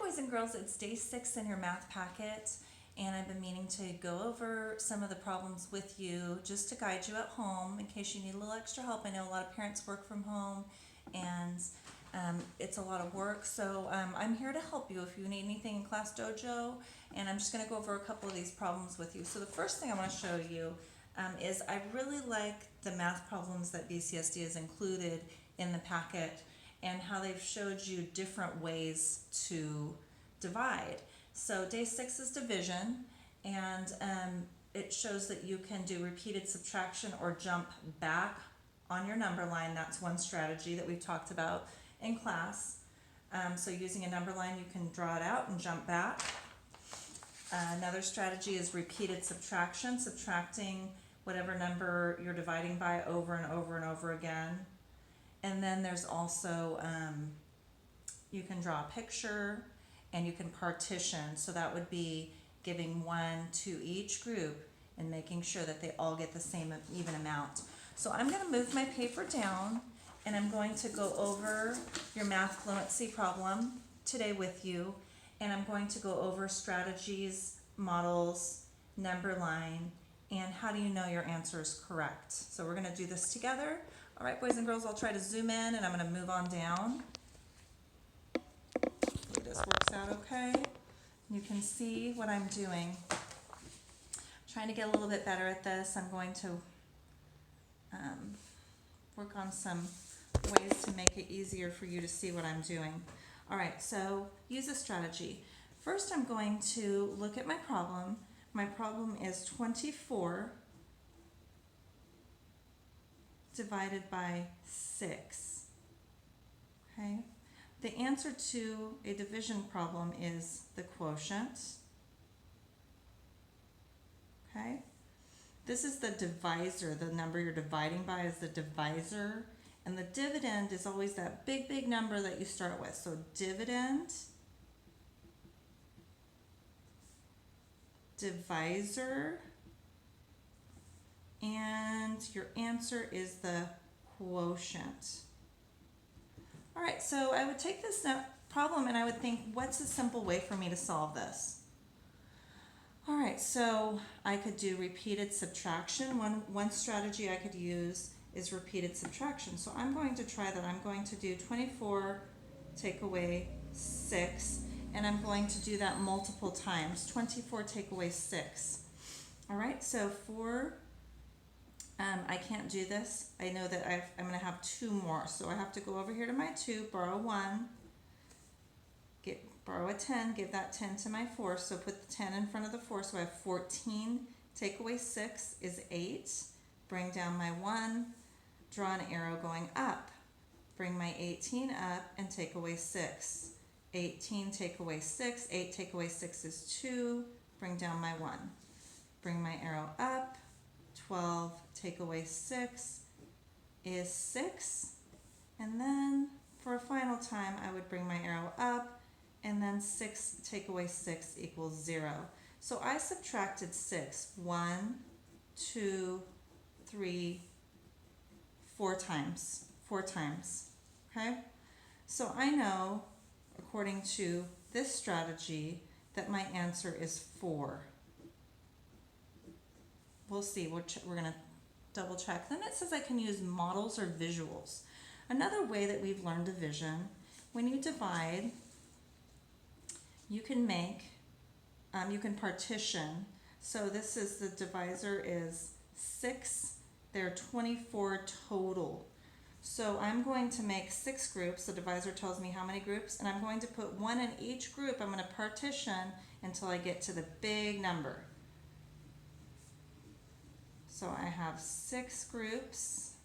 boys and girls, it's day 6 in your math packet, and I've been meaning to go over some of the problems with you just to guide you at home in case you need a little extra help. I know a lot of parents work from home, and it's a lot of work, so I'm here to help you if you need anything in Class Dojo, and I'm just going to go over a couple of these problems with you. So the first thing I want to show you is I really like the math problems that BCSD has included in the packet, and how they've showed you different ways to divide. So day 6 is division, and it shows that you can do repeated subtraction or jump back on your number line. That's one strategy that we've talked about in class. So using a number line, you can draw it out and jump back. Another strategy is repeated subtraction, subtracting whatever number you're dividing by over and over and over again. And then there's also, you can draw a picture and you can partition. So that would be giving 1 to each group and making sure that they all get the same even amount. So I'm going to move my paper down, and I'm going to go over your math fluency problem today with you. And I'm going to go over strategies, models, number line, and how do you know your answer is correct. So we're going to do this together. All right, boys and girls, I'll try to zoom in, and I'm going to move on down. Hopefully this works out okay. You can see what I'm doing. I'm trying to get a little bit better at this. I'm going to work on some ways to make it easier for you to see what I'm doing. All right, so use a strategy. First, I'm going to look at my problem. My problem is 24 divided by 6. Okay? The answer to a division problem is the quotient. Okay? This is the divisor. The number you're dividing by is the divisor. And the dividend is always that big, big number that you start with. So dividend, divisor, and your answer is the quotient. All right, so I would take this problem and I would think, what's a simple way for me to solve this? All right, so I could do repeated subtraction. One strategy I could use is repeated subtraction. So I'm going to try that. I'm going to do 24 take away 6, and I'm going to do that multiple times. 24 take away 6. All right, so I can't do this. I know that I'm going to have 2 more, so I have to go over here to my 2, borrow 1, borrow a 10, give that 10 to my 4, so put the 10 in front of the 4, so I have 14, take away 6 is 8, bring down my 1, draw an arrow going up, bring my 18 up and take away 6, 18 take away 6, 8 take away 6 is 2, bring down my 1, bring my arrow up, 12 take away 6 is 6, and then for a final time I would bring my arrow up, and then 6 take away 6 equals 0. So I subtracted 6, 1, 2, 3, 4 times, okay? So I know, according to this strategy, that my answer is 4. We'll see, we're going to double check. Then it says I can use models or visuals. Another way that we've learned division, when you divide, you can you can partition. So this is the divisor is 6, there are 24 total. So I'm going to make 6 groups. The divisor tells me how many groups, and I'm going to put 1 in each group. I'm going to partition until I get to the big number. So I have 6 groups,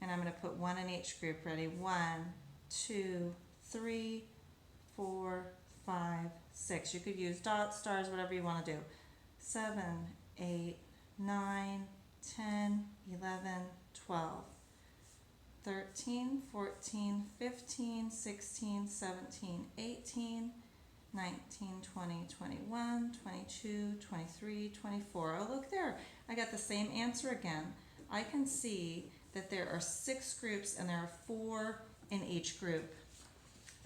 and I'm going to put 1 in each group. Ready? 1, 2, 3, 4, 5, 6. You could use dots, stars, whatever you want to do. 7, 8, 9, 10, 11, 12, 13, 14, 15, 16, 17, 18, 19, 20, 21, 22, 23, 24. Oh, look there. I got the same answer again. I can see that there are 6 groups and there are 4 in each group.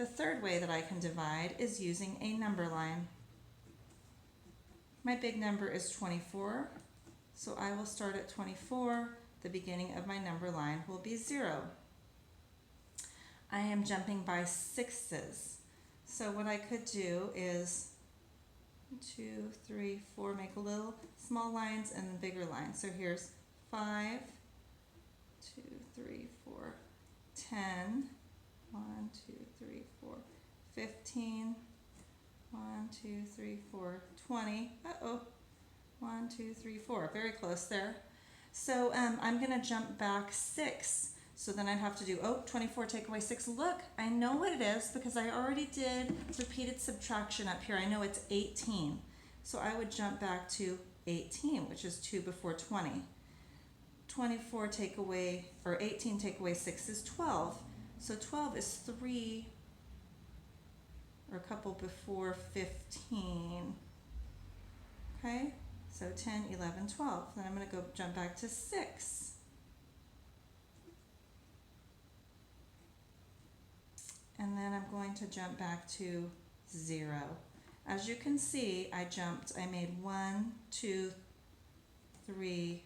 The third way that I can divide is using a number line. My big number is 24, so I will start at 24. The beginning of my number line will be 0. I am jumping by sixes. So what I could do is 2, 3, 4, make a little small lines and then bigger lines. So here's 5, 2, 3, 4, 10, 1, 2, 3, 4, 15, 1, 2, 3, 4, 20. Uh-oh. 1, 2, 3, 4. Very close there. So I'm going to jump back 6. So then I'd have to do, 24 take away 6. Look, I know what it is because I already did repeated subtraction up here. I know it's 18. So I would jump back to 18, which is 2 before 20. 24 take away, or 18 take away 6 is 12. So 12 is 3, or a couple before 15. Okay, so 10, 11, 12. Then I'm going to go jump back to 6. And then I'm going to jump back to 0. As you can see, I made 1, 2, 3,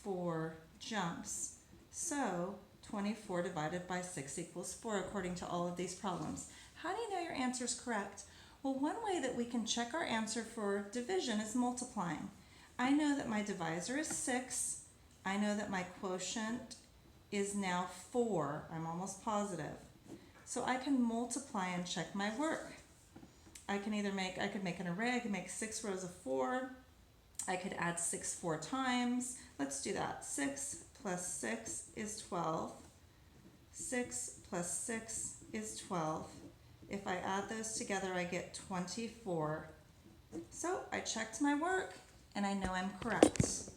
4 jumps. So 24 divided by 6 equals 4 according to all of these problems. How do you know your answer is correct? Well, one way that we can check our answer for division is multiplying. I know that my divisor is 6. I know that my quotient is now 4. I'm almost positive. So I can multiply and check my work. I could make an array. I could make 6 rows of 4. I could add 6 4 times. Let's do that. 6 plus 6 is 12. 6 plus 6 is 12. If I add those together, I get 24. So I checked my work, and I know I'm correct.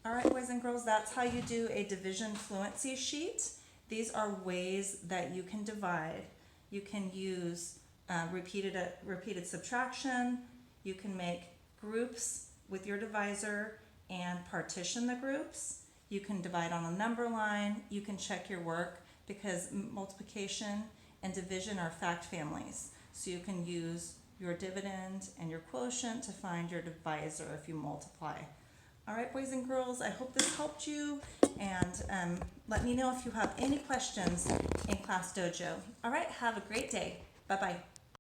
All right, boys and girls, that's how you do a division fluency sheet. These are ways that you can divide. You can use repeated subtraction. You can make groups with your divisor and partition the groups. You can divide on a number line. You can check your work because multiplication and division are fact families. So you can use your dividend and your quotient to find your divisor if you multiply. All right, boys and girls, I hope this helped you, and let me know if you have any questions in Class Dojo. All right, have a great day. Bye-bye.